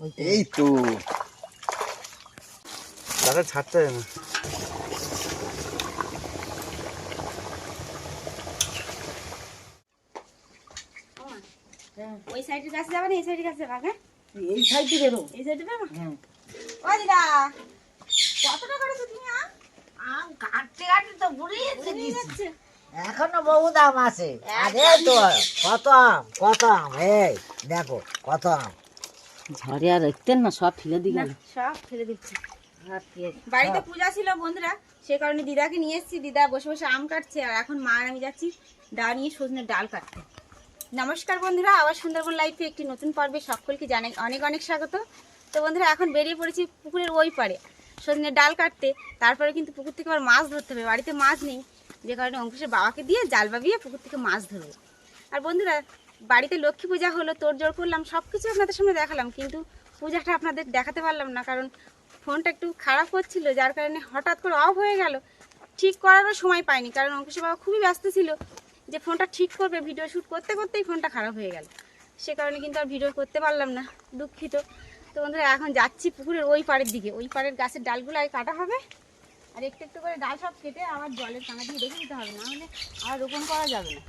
এই তো দাদা ছাড়তে হয় না। ওই সাইডের কাছে যাবে না, এই সাইডের কাছে যাবে? এই সাইডে বেরো। এই সাইডে যাবে? হ্যাঁ। ও দিদা, কতটা করেছো তুমি আম? আম কাটতে কাটতে তো বুড়িয়ে বুড়িয়ে যাচ্ছে। এখনো বহু দাম আছে। আরে তো কত আম, কত আম, এই দেখো কত আম। ঝড়ে আর রাখতেন না, সব ফেলে দিয়ে গেল। সব ফেলে দিচ্ছি। বাড়িতে পূজা ছিল বন্ধুরা, সে কারণে দিদাকে নিয়ে এসেছি। দিদা বসে বসে আম কাটছে, আর এখন মা আর আমি যাচ্ছি ডাল নিয়ে সজনের ডাল কাটতে। নমস্কার বন্ধুরা, আবার সুন্দরবন লাইফে একটি নতুন পর্বে সকলকে জানাই অনেক অনেক স্বাগত। তো বন্ধুরা এখন বেরিয়ে পড়েছি পুকুরের ওই পারে সজনের ডাল কাটতে। তারপরে কিন্তু পুকুর থেকে আবার মাছ ধরতে হবে, বাড়িতে মাছ নেই, যে কারণে অঙ্কুশের বাবাকে দিয়ে জাল বাবিয়ে পুকুর থেকে মাছ ধরবো। আর বন্ধুরা বাড়িতে লক্ষ্মী পূজা হলো, তোড়জোড় করলাম, সব কিছু আপনাদের সামনে দেখালাম, কিন্তু পূজাটা আপনাদের দেখাতে পারলাম না, কারণ ফোনটা একটু খারাপ হচ্ছিল, যার কারণে হঠাৎ করে অফ হয়ে গেল। ঠিক করারও সময় পাইনি, কারণ অঙ্কুশের বাবা খুবই ব্যস্ত ছিল যে ফোনটা ঠিক করবে, ভিডিও শ্যুট করতে করতেই ফোনটা খারাপ হয়ে গেল। সে কারণে কিন্তু আর ভিডিও করতে পারলাম না, দুঃখিত। তো বন্ধুরা এখন যাচ্ছি পুকুরের ওই পাড়ের দিকে, ওই পাড়ের গাছের ডালগুলো আগে কাটা হবে, আর একটু একটু করে ডাল সব কেটে আবার জলের কানা দিয়ে রেখে দিতে হবে, না হলে আর রোপণ করা যাবে না।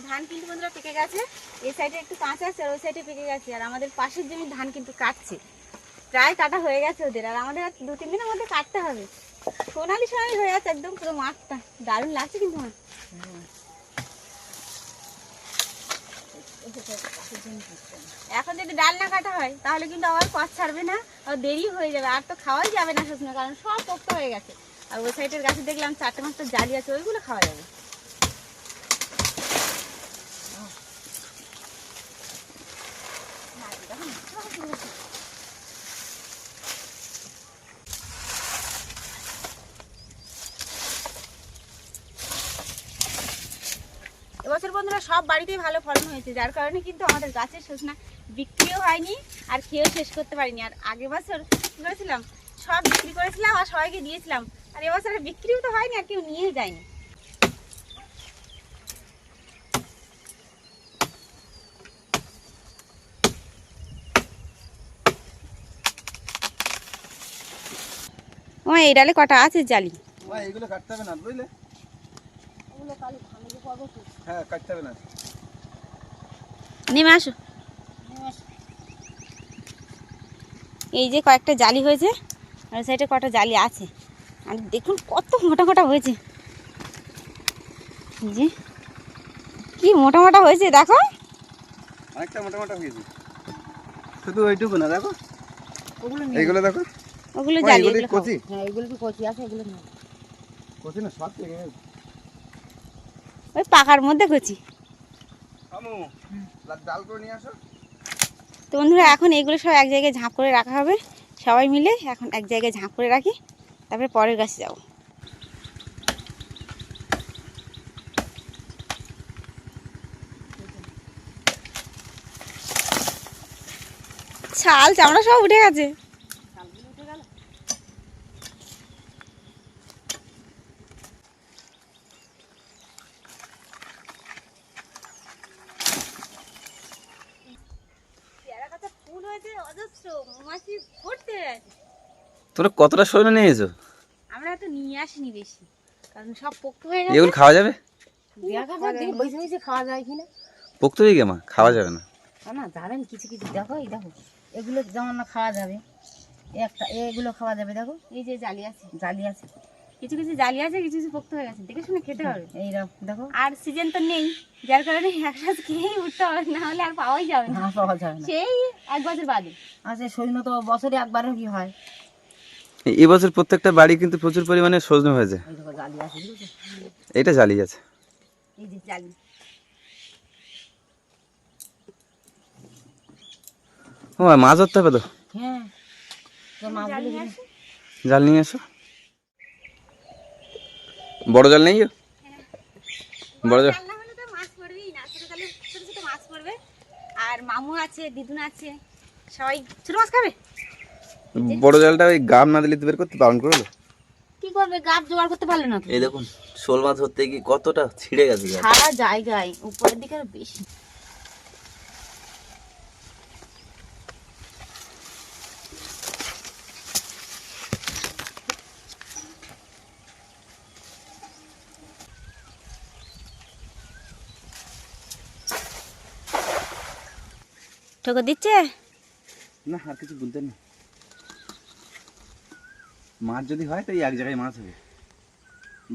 ধান কিন্তু বন্ধুরা পেকে গেছে, এই সাইডে একটু কাঁচা আছে আর ওই সাইডে পেকে গেছে, আর আমাদের পাশের জমি ধান কিন্তু কাটছে, প্রায় কাটা হয়ে গেছে ওদের, আর আমাদের আর 2-3 দিনের মধ্যে কাটতে হবে। সোনালি সোনালি হয়ে আছে একদম পুরো মাঠটা, দারুণ লাগছে কিন্তু আমার। এখন যদি ডাল না কাটা হয় তাহলে কিন্তু আবার পথ ছাড়বে না, আর দেরি হয়ে যাবে, আর তো খাওয়াই যাবে না সজনে, কারণ সব পোক্ত হয়ে গেছে। আর ওই সাইডের গাছে দেখলাম 4-5টা জালি আছে, ওইগুলো খাওয়া যাবে। এবছর বন্ধুরা সব বাড়িতেই ভালো ফলন হয়েছে, যার কারণে কিন্তু আমাদের গাছের সজনা বিক্রিও হয়নি আর খেয়েও শেষ করতে পারিনি। আর আগের বছর কী করেছিলাম, সব বিক্রি করেছিলাম আর সবাইকে দিয়েছিলাম, আর এবছর বিক্রিও তো হয়নি আর কেউ নিয়ে যায়নি। ও এই ডালে কটা আছে জালি? এইগুলো কাটতে হবে না বুঝলে? হ্যাঁ কাটতে হবে না। নেমে আসো। এই যে কয়েকটা জালি হয়েছে, আর সাইডে কটা জালি আছে, আর দেখুন কত মোটা মোটা হয়েছে, যে কি মোটা মোটা হয়েছে দেখো, অনেকটা মোটা মোটা হয়েছে, শুধু ওইটুকু না, দেখো এইগুলো দেখো, ওগুলো জালি, এগুলো কচি। হ্যাঁ এগুলো কি কচি আছে, এগুলো না কচি না, সব পেকে গেছে। ওই পাকার মধ্যে কচি। আমু ডাল করে নিয়ে আসো। তো বন্ধুরা এখন এগুলো সব এক জায়গায় ঝাঁপ করে রাখা হবে, সবাই মিলে এখন এক জায়গায় ঝাঁপ করে রাখি, তারপরে পরের গাছে যাবো। ছাল চামড়া সব উঠে গেছে। ফুল হয়েছে অজস্র, মৌমাছি ভর্তি হয়ে আছে। তোরা কতটা সজনে নিয়ে এসো? আমরা তো নিয়ে আসিনি বেশি, কারণ সব পোক্ত হয়ে গেছে। এগুলো খাওয়া যাবে? বসে বসে খাওয়া যায় কিনা পোক্ত হয়ে গেমা খাওয়া যাবে না। না যাবেন কিছু কিছু, দেখো এই দেখো এগুলো যেমন না খাওয়া যাবে, একটা এগুলো খাওয়া যাবে, দেখো এই যে জালি আছে, জালি আছে, কিছু কিছু জালি আছে, কিছু কিছু পোক্ত হয়ে গেছে, দেখে শুনে খেতে হবে। এইরকম দেখো। আর সিজন তো নেই, যার কারণে একসাথ খেয়েই উঠতে হবে, না হলে আর পাওয়াই যাবে না, না পাওয়া যাবে না, সেই 1 বছর বাদে। আচ্ছা সৈন্য তো বছরে একবারও কি হয়। এবছর প্রত্যেকটা বাড়ি কিন্তু প্রচুর পরিমাণে সজনে হয়েছে। এই দেখো জালি আছে, এটা জালি আছে, এই যে জালি। ও মাছ ধরতে হবে তো। হ্যাঁ তো মাছগুলো নিয়ে আসি। জাল নিয়ে এসো। বড় জাল নেই? বড় জাল রান্না হলে তো মাছ পড়বেই না, ছোট জালে ছোট ছোট মাছ পড়বে। আর মামু আছে, দিদুন আছে, সবাই ছোট মাছ খাবে। বড় জালটা ওই গাম না দিলে বের করতে বারণ করলো। কি করবে, গাব জোগাড় করতে পারলে না তো। এই দেখুন শোল মাছ ধরতে গিয়ে কতটা ছিঁড়ে গেছে। সারা জায়গায় উপরের দিকে আরো বেশি। ঠোকর দিচ্ছে? না আর কিছু বলতে নেই। মাছ যদি হয় তো এই এক জায়গায় মাছ হবে,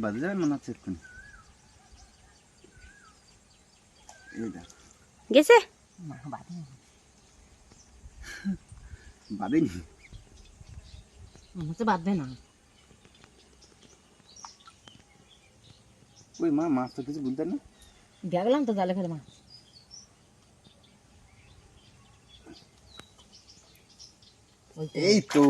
বাদে যাবে মনে হচ্ছে এক্ষুনি। এই দেখ গেছে? বাদেনি, বাঁধবে না। ওই মা মাছ তো কিছু বলতে না। দেখলাম তো জালে ফেলে মাছ। এই তো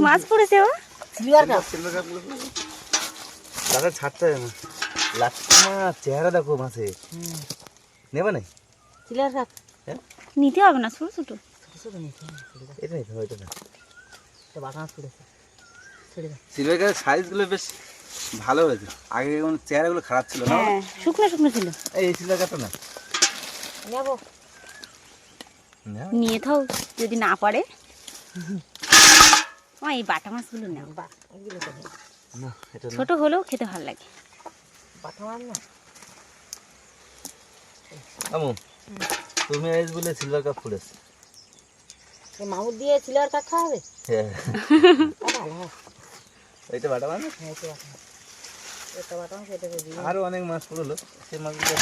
মাছ পড়েছে ও। Silver cup. সিলভার কাপ দাদা ছাড়তে হবে না। লাগছে না, চেহারা দেখো মাছে। নেবা নাই? Silver cup. হ্যাঁ নিতে হবে না, ছোট ছোট। এটা নিতে হবে, এটা না। তো বাটা মাছ পড়েছে। ছেড়ে দাও। সিলভার কাপের সাইজগুলো বেশ ভালো হয়েছে, আগে যেমন চেহারাগুলো খারাপ ছিল না। হ্যাঁ, শুকনো শুকনো ছিল। এই সিলভার কাপটা না, নেবো। নিয়ে থাও যদি না পারে। এই বাটা মাছগুলো নাও, এগুলো তো নেই। না এটা না। ছোট হলেও খেতে ভালো লাগে। বাটা মাছ না। আমু তুমি আজ বলে সিলভার কাপ ফুলেছে। এই মামুর দিয়ে সিলভার কাপ খাওয়া হবে? হ্যাঁ ভালো হয়। এইটা বাটা মাছ। হ্যাঁ, এটা বাটা মাছ। এটা বাটা মাছ, এটা দিয়ে দিই। আরো অনেক মাছ পড়লো, সেই মাছগুলো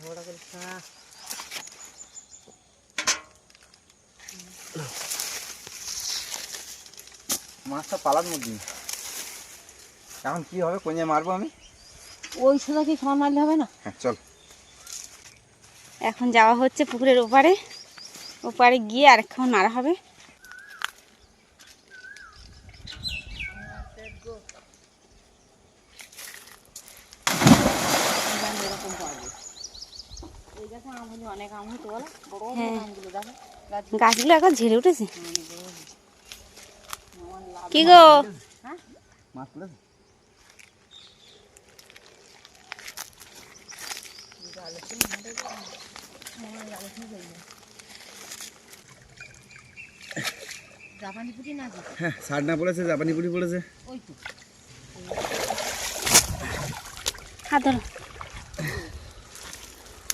ঝোড়া করে খা। মাছটা পালার মধ্যে। এখন কি হবে, কোন জায়গায় মারবো আমি? ওই সোজা কি সমান মারলে হবে না? হ্যাঁ চল। এখন যাওয়া হচ্ছে পুকুরের ওপারে, ওপারে গিয়ে আরেকক্ষণ মারা হবে। অনেক আম হতো বলো, বড় হ্যাঁ, আমগুলো দেখো। গাছগুলো এখন ঝেড়ে উঠেছে। কি গো, মাছ পড়েছে? জাপানি পুঁটি না? হ্যাঁ সারনা পড়েছে, জাপানি পুঁটি পড়েছে। ওই তো হাত ধরো।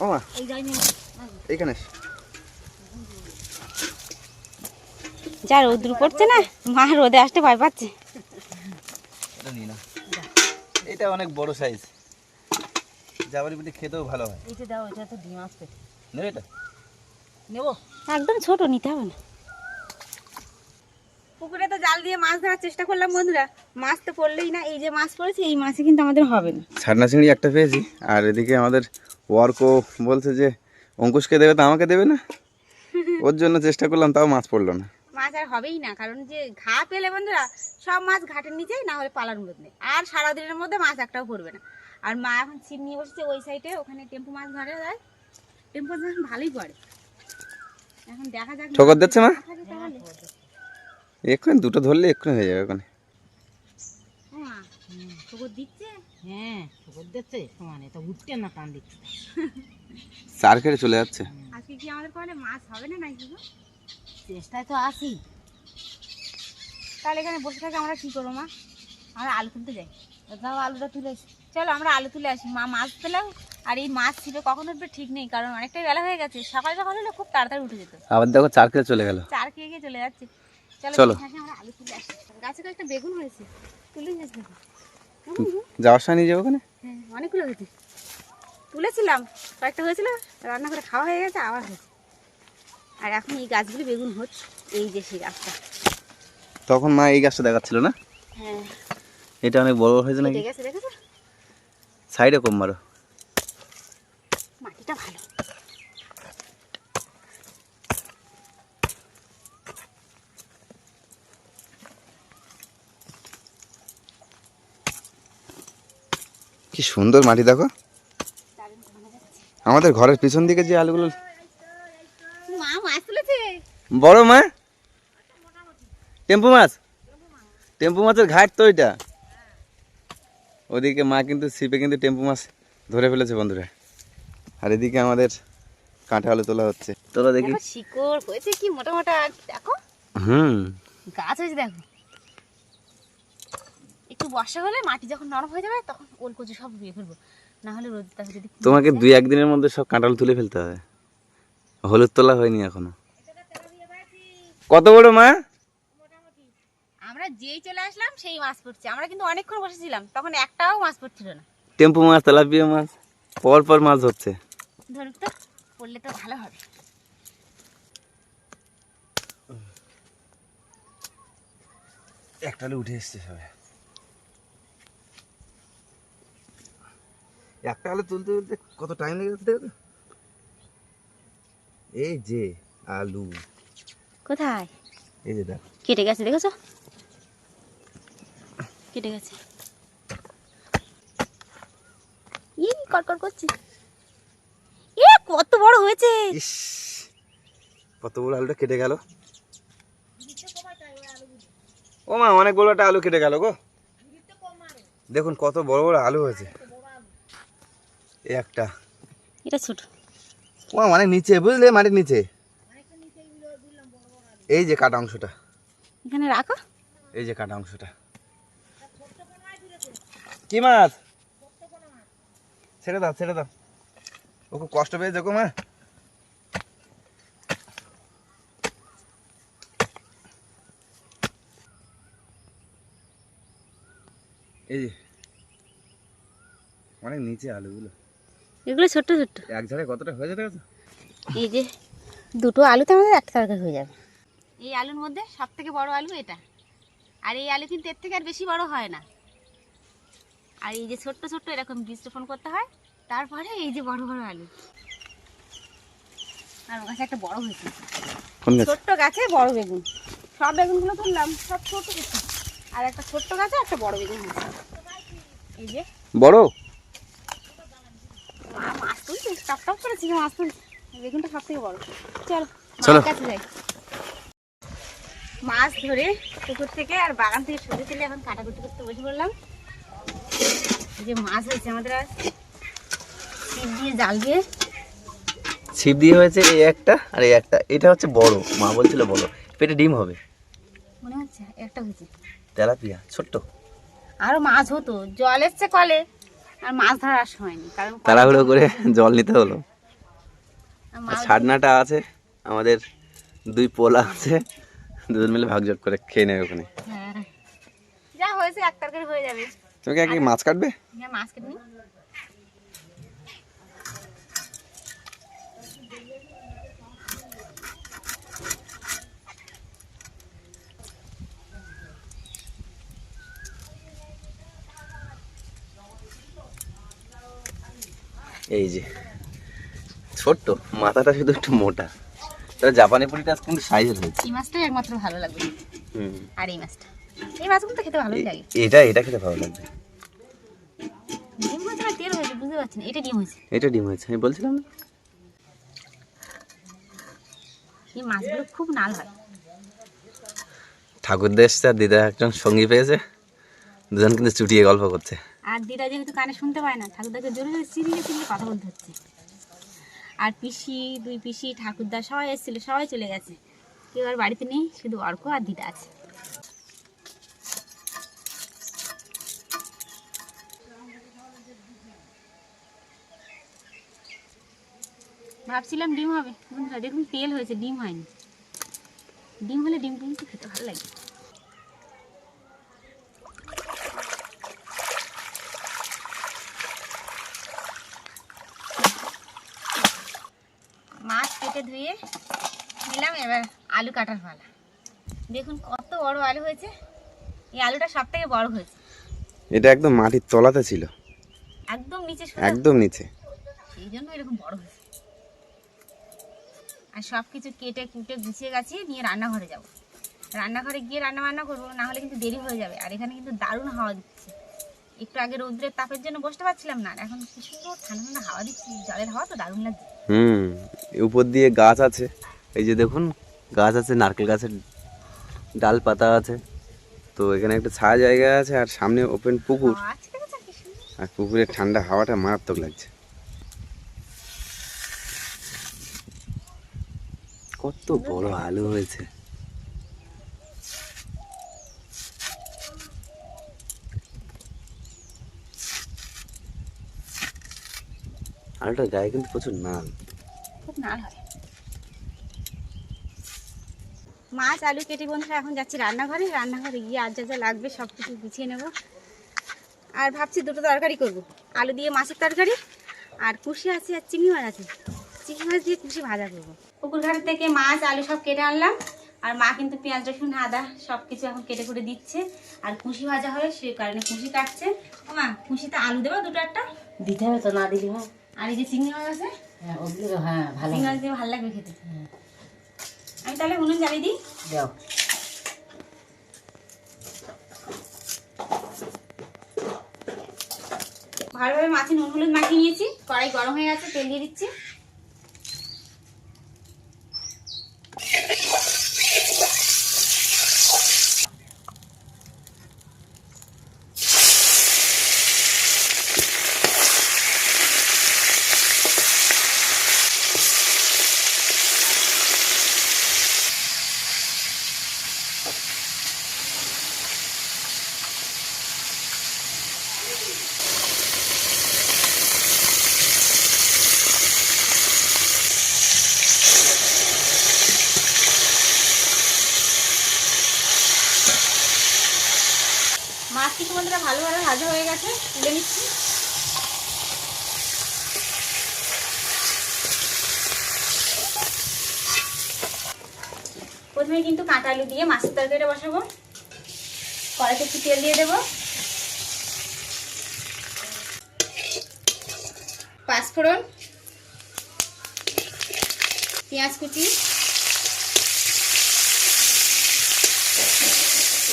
ও মা এই যাইনি। এইখানে যা রোদ্রু পড়ছে না, মা রোদে আসতে ভয় পাচ্ছে। এটা নিই না, এটা অনেক বড় সাইজ, জাপানি পুঁটি খেতেও ভালো হয়। এইটা দাও, এটা তো ডিম আসবে। নেবে এটা? নেবো। একদম ছোট, নিতে হবে না। পুকুরে তো জাল দিয়ে মাছ ধরার চেষ্টা করলাম বন্ধুরা, মাছ তো পড়লেই না। এই যে মাছ পড়েছে, এই মাছে কিন্তু আমাদের হবে না। ছাড়না চিংড়ি একটা পেয়েছি, আর এদিকে আমাদের ওয়ার্কও বলছে যে অঙ্কুশকে দেবে, তো আমাকে দেবে না। ওর জন্য চেষ্টা করলাম, তাও মাছ পড়লো না। মাছ আর হবেই না, কারণ যে ঘা পেলে বন্ধুরা সব মাছ ঘাটের নিচেই, না হলে পালার মধ্যে, আর সারাদিনের মধ্যে মাছ একটাও পড়বে না। আর মা এখন ছিপ নিয়ে বসেছে ওই সাইডে, ওখানে টেম্পু মাছ ধরে যায়, টেম্পু মাছ এখন ভালোই পড়ে। এখন দেখা যাক। ঠোকর দিচ্ছে মা? থাকে তাহলে। এক্ষুনি দুটো ধরলে এক্ষুনি হয়ে যাবে ওখানে। ও মা, ঠোকর দিচ্ছে? হ্যাঁ, ঠোকর দিচ্ছে সমান, এটা উঠতে না, টান দিচ্ছে। চার কেটে চলে যাচ্ছে। আজকে কি আমাদের কোনে মাছ হবে না নাকি গো? চেষ্টায় তো আসি। তাহলে এখানে বসে থাকে আমরা কি করবো মা? আমরা আলু তুলতে যাই। যাও আলুটা তুলে এসো। চলো আমরা আলু তুলে আসি। মা মাছ পেলাম, আর এই মাছ ছিপে কখন উঠবে ঠিক নেই, কারণ অনেকটাই বেলা হয়ে গেছে। সকাল সকাল হলে খুব তাড়াতাড়ি উঠে যেত। আবার দেখো চার কেটে চলে গেল। চার খেয়ে গিয়ে চলে যাচ্ছে। চলো চলো। এখানে আমরা আলু তুলে আসি। গাছে তো একটা বেগুন হয়েছে, তুলে নিয়ে আসবে। যাওয়ার সময় নিয়ে যাবো ওখানে। হ্যাঁ, অনেকগুলো হয়েছে, তুলেছিলাম, কয়েকটা হয়েছিল, রান্না করে খাওয়া হয়ে গেছে, আবার হয়েছে। আর এখন এই গাছগুলি বেগুন হচ্ছে, এই যে সেই গাছটা। তখন মা এই গাছটা দেখাচ্ছিল না? হ্যাঁ, এটা অনেক বড় হয়েছে নাকি? ঠিক আছে, দেখেছো? সাইডে কম মারো। মাটিটা ভালো। কি সুন্দর মাটি দেখো। আমাদের ঘরের পিছন দিকে যে আলুগুলো। মা মাছ তুলেছে। বড় মা, টেম্পু মাছ, টেম্পু মাছের ঘাট তো এটা। ওদিকে মা কিন্তু ছিপে কিন্তু টেম্পু মাছ ধরে ফেলেছে বন্ধুরা। আর এদিকে আমাদের কাঁটা আলু তোলা হচ্ছে। তোলা দেখি। দেখো শিকড় হয়েছে কি মোটা মোটা, দেখো হুম, গাছ হয়েছে দেখো। একটু একটু বর্ষা হলে মাটি যখন নরম হয়ে যাবে তখন ওল কচু সব বিয়ে করবো, না হলে রোদ তাপে যদি তোমাকে 2-1 দিনের মধ্যে সব কাঁঠাল তুলে ফেলতে হবে, হলুদ তোলা হয়নি এখনো। কত বড় মা? আমরা যেই চলে আসলাম সেই মাছ পড়ছে, আমরা কিন্তু অনেকক্ষণ বসেছিলাম তখন একটাও মাছ পড়ছিল না। টেম্পু মাছ, তেলাপিয়া মাছ, পর পর মাছ ধরছে। ধরুক তো, পড়লে তো ভালো হবে। একটা উঠে এসছে সবাই, একটা আলু তুলতে তুলতে কত টাইম লেগে যাচ্ছে দেখো। এই যে আলু, কোথায়? এই যে দেখ, কেটে গেছে, দেখেছো? কেটে গেছে। ই কটকট করছে। এ কত বড় হয়েছে! ইস, কত বড় আলুটা কেটে গেল। ও মা, অনেক বড় একটা আলু কেটে গেল গো। দেখুন কত বড় বড় আলু হয়েছে। এই একটা, এটা ছোট। ও অনেক নিচে, বুঝলে, মাটির নিচে। এই যে কাটা অংশটা, এখানে রাখো। এই যে কাটা অংশটা। কি মাছ? ছেড়ে দাও, ছেড়ে দাও, ও খুব কষ্ট পেয়েছে গো মা। এই যে অনেক নিচে আলুগুলো, এগুলো ছোট ছোট। এক ঝাড়ে কতটা হয়ে যেতে গেছে। এই যে দুটো আলুতে আমাদের একটা তরকারি হয়ে যাবে। এই আলুর মধ্যে সব থেকে বড় আলু এটা, আর এই আলু কিন্তু এর থেকে আর বেশি বড় হয় না। আর এই যে ছোট্ট ছোট্ট এরকম বীজ রোপণ করতে হয়, তারপরে এই যে বড় বড় আলু। আর ওর কাছে একটা বড় হয়েছে, কোন গাছ? ছোট্ট গাছে বড় বেগুন। সব বেগুনগুলো তুললাম, সব ছোট কিছু, আর একটা ছোট্ট গাছে একটা বড় বেগুন হয়েছে। এই যে বড় মাছ তুলছে, টপ টপ করে চিকে মাছ তুলছে। বেগুনটা সব থেকে বড়। চলো চলো। মাছ কাছে যাই। মাছ ধরে পুকুর থেকে আর বাগান থেকে সরে ফেলে এখন কাটাকুটি করতে বসে পড়লাম। এই যে মাছ হয়েছে আমাদের, আর ছিপ দিয়ে জাল দিয়ে। ছিপ দিয়ে হয়েছে এই একটা, আর এই একটা, এটা হচ্ছে বড়, মা বলছিল বড়, পেটে ডিম হবে। মনে হচ্ছে একটা হয়েছে। তেলাপিয়া ছোট্ট। আরো মাছ হতো, জল এসছে কলে, আর মাছ ধরার সময় নেই, কারণ তাড়াহুড়ো করে জল নিতে হলো। আর আর মাছ ছাড়নাটা আছে আমাদের, 2 পোলা আছে, দুজন মিলে ভাগযোগ করে খেয়ে নেবে ওখানে। হ্যাঁ, যা হয়েছে এক তরকারি হয়ে যাবে। তুমি কি আগে মাছ কাটবে? হ্যাঁ, মাছ কেটে নিই। এই যে ছোট্ট, মাথাটা শুধু একটু মোটা, তবে জাপানি পুরিটা কিন্তু সাইজের হয়েছে। এই মাছটাই একমাত্র ভালো লাগবে। হুম, আর এই মাছটা, এই মাছগুলো তো খেতে ভালোই লাগে। এটা খেতে ভালো লাগবে। ডিম হয়েছে না তেল হয়েছে বুঝতে পারছি না, এটা ডিম হয়েছে। এটা ডিম হয়েছে, আমি বলছিলাম না। এই মাছগুলো খুব নাল হয়। ঠাকুর দেশ আর দিদা একজন সঙ্গী পেয়েছে, দুজন কিন্তু চুটিয়ে গল্প করছে। আর দিদা যেহেতু কানে শুনতে পায় না, ঠাকুরদাকে জোরে জোরে চিল্লিয়ে চিল্লিয়ে কথা বলতে হচ্ছে। আর পিসি, 2 পিসি, ঠাকুরদা সবাই এসেছিল, সবাই চলে গেছে, কেউ আর বাড়িতে নেই, শুধু অর্ক আর দিদা আছে। ভাবছিলাম ডিম হবে, বন্ধুরা দেখুন তেল হয়েছে, ডিম হয়নি। ডিম হলে ডিম কিন্তু খেতে ভালো লাগে। মাছ কেটে ধুয়ে নিলাম, এবার আলু কাটার পালা। দেখুন কত বড় আলু হয়েছে, এই আলুটা সব থেকে বড় হয়েছে। এটা একদম মাটির তলাতে ছিল, একদম নিচে, একদম নিচে, এই জন্য এরকম বড় হয়েছে। আর সব কিছু কেটে কুটে গুছিয়ে গাছিয়ে নিয়ে রান্নাঘরে যাব। রান্নাঘরে গিয়ে রান্না বান্না করবো, না হলে কিন্তু দেরি হয়ে যাবে। আর এখানে কিন্তু দারুণ হাওয়া দিচ্ছে, একটু আগে রৌদ্রের তাপের জন্য বসতে পারছিলাম না, আর এখন কি সুন্দর ঠান্ডা ঠান্ডা হাওয়া দিচ্ছে, জলের হাওয়া তো দারুণ লাগছে। উপর দিয়ে গাছ আছে, এই যে দেখুন গাছ আছে, নারকেল গাছের ডাল পাতা আছে, তো এখানে একটা ছায়া জায়গা আছে, আর সামনে ওপেন পুকুর, হাওয়া আছে, দেখেছো কি সুন্দর। আর পুকুরের ঠান্ডা হাওয়াটা মারাত্মক লাগছে। কত বড় আলু হয়েছে। আলুটার গায়ে কিন্তু প্রচুর নাল। খুব নাল হয়। মাছ আলু কেটে বন্ধুরা এখন যাচ্ছি রান্নাঘরে গিয়ে আর যা যা লাগবে সব কিছু গুছিয়ে নেব। আর ভাবছি দুটো তরকারি করব, আলু দিয়ে মাছের তরকারি, আর কুশি আছে আর চিংড়ি মাছ আছে, চিংড়ি মাছ দিয়ে কুশি ভাজা করবো। পুকুর ঘাট থেকে মাছ আলু সব কেটে আনলাম, আর মা কিন্তু পেঁয়াজ রসুন আদা সব কিছু এখন কেটে করে দিচ্ছে। আর কুশি ভাজা হবে সেই কারণে কুশি কাটছে। ও মা, কুশিতে আলু দেবো দুটো একটা? দিতে হবে তো, না দিলে হয়। আর এই যে চিংড়ি মাছ আছে, হ্যাঁ ওগুলো, হ্যাঁ ভালো চিংড়ি মাছ দিয়ে ভালো লাগবে খেতে। আমি তাহলে উনুন জ্বালিয়ে দিই। দাও। ভালোভাবে মাছে নুন হলুদ মাখিয়ে নিয়েছি, কড়াই গরম হয়ে গেছে, তেল দিয়ে দিচ্ছি। মাছ কিছু বন্ধুরা ভালোভাবে ভাজা হয়ে গেছে, তুলে নিচ্ছি। প্রথমে কিন্তু কাঁচা আলু দিয়ে মাছের তরকারিটা বসাবো। কড়াইতে একটু তেল দিয়ে দেবো, পাঁচফোড়ন, পেঁয়াজ কুচি,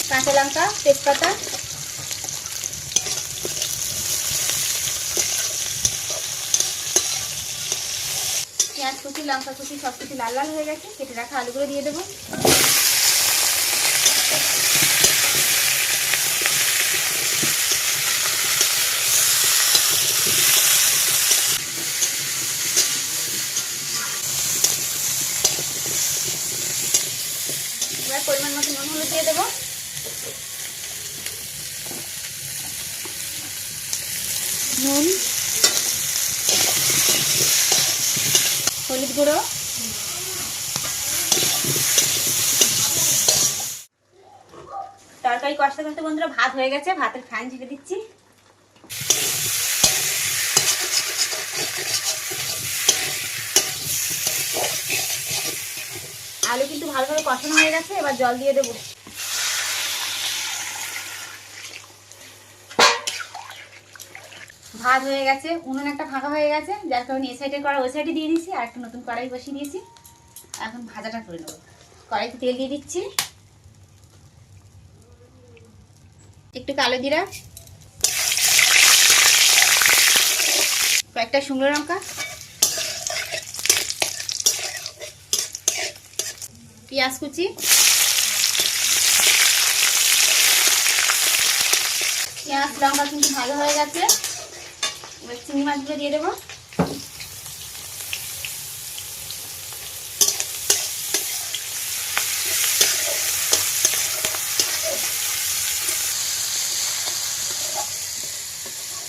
কাঁচা লঙ্কা, তেজপাতা, পেঁয়াজ কুচি, লঙ্কা কুচি সব কিছু লাল লাল হয়ে গেছে, কেটে রাখা আলুগুলো দিয়ে দেবো। এবার পরিমাণ মতো নুন হলুদ দিয়ে দেবো। নুন, হলুদ গুঁড়ো, তরকারি কষতে কষতে বন্ধুরা ভাত হয়ে গেছে, ভাতের ফ্যান ঝেড়ে দিচ্ছি। আলু কিন্তু ভালোভাবে কষানো হয়ে গেছে, এবার জল দিয়ে দেবো। ভাত হয়ে গেছে, উনুন একটা ফাঁকা হয়ে গেছে, যার কারণে এই সাইডে কড়াই ওই সাইডে দিয়ে দিয়েছি, আর একটা নতুন কড়াই বসিয়ে দিয়েছি। এখন ভাজাটা করে নেবো। কড়াইতে তেল দিয়ে দিচ্ছি, একটু কালো জিরা, কয়েকটা শুকনো লঙ্কা, পেঁয়াজ কুচি, পেঁয়াজ লঙ্কা কিন্তু ভালো হয়ে গেছে। এবার চিংড়ি মাছগুলো দিয়ে দেবো।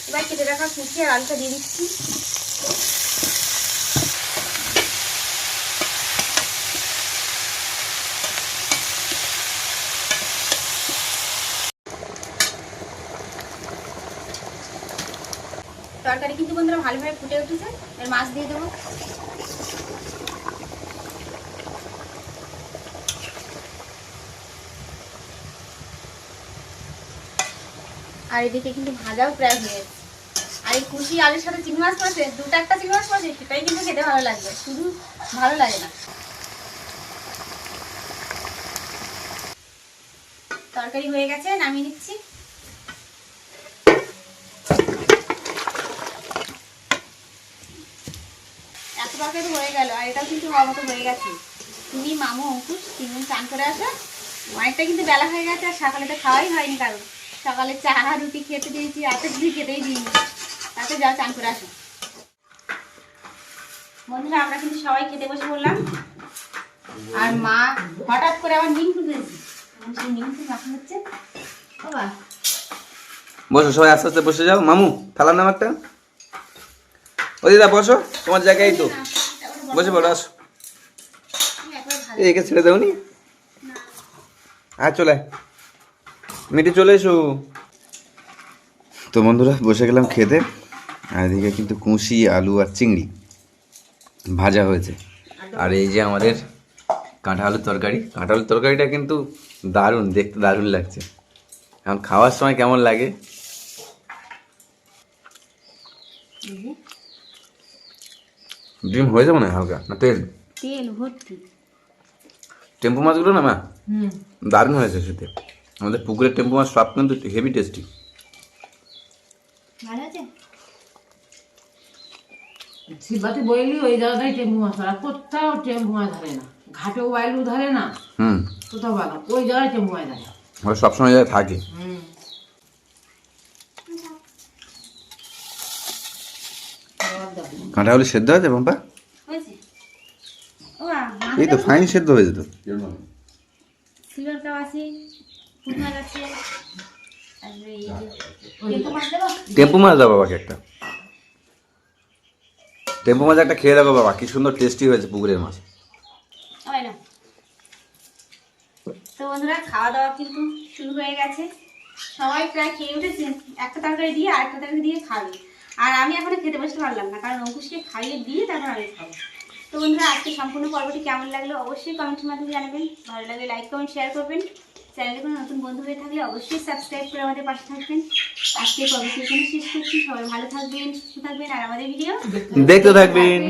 এবার কেটে রাখা কুচি আর আলুটা দিয়ে দিচ্ছি। তরকারি কিন্তু বন্ধুরা ভালোভাবে ফুটে উঠেছে, এর মাছ দিয়ে দেবো। আর এদিকে কিন্তু ভাজাও প্রায় হয়ে গেছে। আর এই কুশি আলুর সাথে চিংড়ি মাছ পড়েছে, দুটো একটা চিংড়ি মাছ পড়েছে, সেটাই কিন্তু খেতে ভালো লাগবে, শুধু ভালো লাগে না। তরকারি হয়ে গেছে, নামিয়ে নিচ্ছি। এত তরকারি হয়ে গেল, আর এটাও কিন্তু হওয়ার মতো হয়ে গেছে। তুমি, মামু, অঙ্কুশ তিনজন চান করে আসো। অনেকটা কিন্তু বেলা হয়ে গেছে, আর সকালে তো খাওয়াই হয়নি কারণ। সকালে চা রুটি খেতে দিয়েছি, রাতে রুটি খেতেই দিইনি। তাতে যাও চান করে আসো। বন্ধুরা আমরা কিন্তু সবাই খেতে বসে পড়লাম, আর মা হঠাৎ করে আবার নিম খুঁজেছি, সেই নিম খুঁজে মাখা হচ্ছে। বাবা বসো, সবাই আস্তে আস্তে বসে যাও। মামু থালার নাম একটা, ও দিদা বসো, তোমার জায়গায় তো বসে পড়ো, আসো। একে ছেড়ে দেওনি, আর চলে মিটি চলে এসো। তো বন্ধুরা বসে গেলাম খেতে, আর এদিকে কিন্তু কুশি, আলু আর চিংড়ি ভাজা হয়েছে। আর এই যে আমাদের কাঁঠা আলুর তরকারি। কাঁঠা আলুর তরকারিটা কিন্তু দারুণ, দেখতে দারুণ লাগছে। এখন খাওয়ার সময় কেমন লাগে। ডিম হয়েছে মনে হয় হালকা, না তেল? তেল ভর্তি। টেম্পু মাছগুলো না মা দারুণ হয়েছে খেতে। আমাদের পুকুরের টেম্পু মাছ সব কিন্তু হেভি টেস্টি। ভালো আছে? শিবাতে বইলি ওই জায়গাটাই টেম্পু মাছ ধরে, কোথাও টেম্পু মাছ ধরে না। ঘাটেও বাইলু ধরে না, কোথাও বাগান, ওই জায়গায় টেম্পু মাছ ধরে। ওরা সবসময় জায়গায় থাকে। কাঁঠা আলু সেদ্ধ হয়েছে পম্পা? হয়েছে? ও এই তো ফাইন সেদ্ধ হয়েছে তো। সিলভার কাপ আছে, পুঁই মাছ আছে, তারপরে এই যে টেম্পো মাছ দেবো। টেম্পু মাছ দাও বাবাকে একটা, টেম্পু মাছ একটা খেয়ে দেখো বাবা, কি সুন্দর টেস্টি হয়েছে পুকুরের মাছ। হয় না? তো বন্ধুরা খাওয়া দাওয়া কিন্তু শুরু হয়ে গেছে, সবাই প্রায় খেয়ে উঠেছে। একটা তরকারি দিয়ে আরেকটা তরকারি দিয়ে খাবে, আর আমি এখনো খেতে বসতে পারলাম না, কারণ অঙ্কুশকে খাইয়ে দিয়ে তারপর আমি খাবো। তো বন্ধুরা আজকে সম্পূর্ণ পর্বটি কেমন লাগলো অবশ্যই কমেন্টের মাধ্যমে জানাবেন। ভালো লাগলে লাইক কমেন্ট শেয়ার করবেন। চ্যানেলে কোনো নতুন বন্ধু হয়ে থাকলে অবশ্যই সাবস্ক্রাইব করে আমাদের পাশে থাকবেন। আজকে পর্বটি এখানে শেষ করছি। সবাই ভালো থাকবেন, সুস্থ থাকবেন, আর আমাদের ভিডিও দেখতে থাকবেন।